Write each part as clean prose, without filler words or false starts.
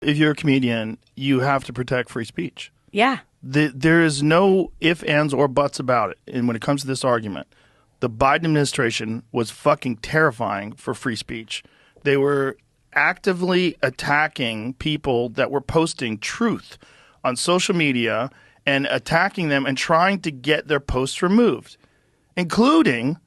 if you're a comedian, you have to protect free speech. Yeah. There is no ifs, ands, or buts about it. And when it comes to this argument, the Biden administration was fucking terrifying for free speech. They were actively attacking people that were posting truth on social media and attacking them and trying to get their posts removed, including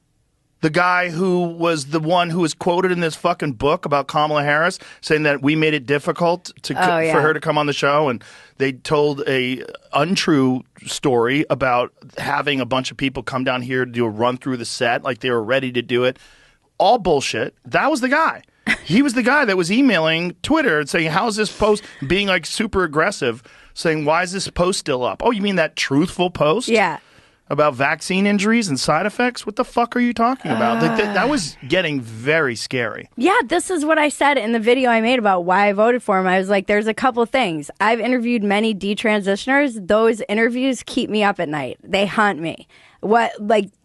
the guy who was the one who was quoted in this fucking book about Kamala Harris saying that we made it difficult for her to come on the show, and they told a untrue story about having a bunch of people come down here to do a run through the set like they were ready to do it. All bullshit. That was the guy. He was the guy that was emailing Twitter and saying, how's this post, being like super aggressive, saying, why is this post still up? Oh, you mean that truthful post? Yeah. About vaccine injuries and side effects? What the fuck are you talking about? That was getting very scary. Yeah, this is what I said in the video I made about why I voted for him. I was like, there's a couple things. I've interviewed many detransitioners. Those interviews keep me up at night. They haunt me.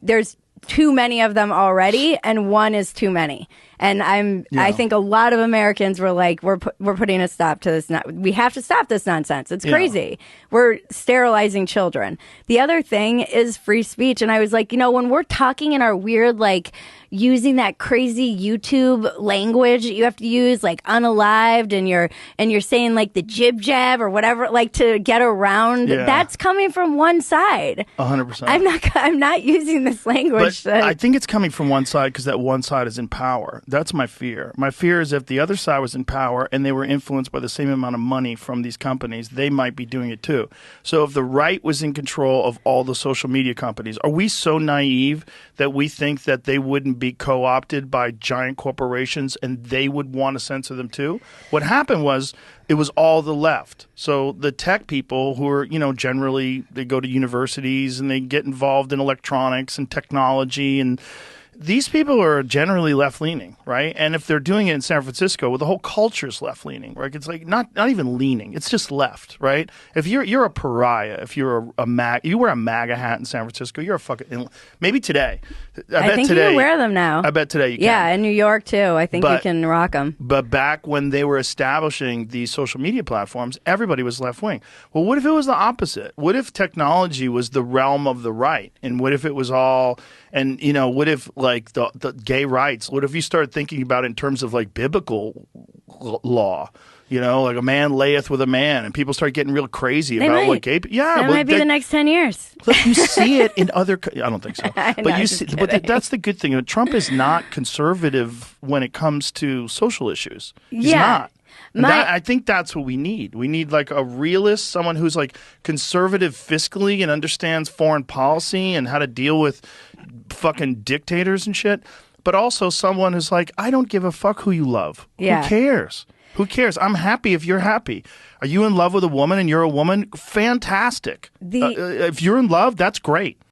There's too many of them already, and one is too many. And I think a lot of Americans were like, we're putting a stop to this. We have to stop this nonsense. It's crazy. We're sterilizing children. The other thing is free speech. And I was like, when we're talking in our weird, like, using that crazy YouTube language that you have to use, like unalived, and you're saying like the jib jab or whatever, like to get around. Yeah. That's coming from one side. 100%. I'm not using this language. But I think it's coming from one side because that one side is in power. That's my fear. My fear is if the other side was in power and they were influenced by the same amount of money from these companies, they might be doing it too. So if the right was in control of all the social media companies, are we so naive that we think that they wouldn't be co-opted by giant corporations and they would want to censor them too? What happened was it was all the left. So the tech people who are, generally they go to universities and they get involved in electronics and technology, and these people are generally left-leaning, right? And if they're doing it in San Francisco, well, the whole culture is left-leaning, right? It's like not even leaning; it's just left, right? If you're a pariah, if you're you wear a MAGA hat in San Francisco, you're a fucking maybe today. I think today, you can wear them now. I bet today you can. Yeah, in New York too. I think you can rock them. But back when they were establishing these social media platforms, everybody was left-wing. Well, what if it was the opposite? What if technology was the realm of the right, and what if it was all? And, what if, like, the gay rights, what if you start thinking about it in terms of, like, biblical law? Like a man layeth with a man, and people start getting real crazy about what gay people... Yeah. That might be the next 10 years. Look, you see it in other... I don't think so. But that's the good thing. Trump is not conservative when it comes to social issues. He's not. I think that's what we need. We need like a realist, someone who's like conservative fiscally and understands foreign policy and how to deal with fucking dictators and shit. But also someone who's like, I don't give a fuck who you love. Yeah. Who cares? Who cares? I'm happy if you're happy. Are you in love with a woman and you're a woman? Fantastic. If you're in love, that's great.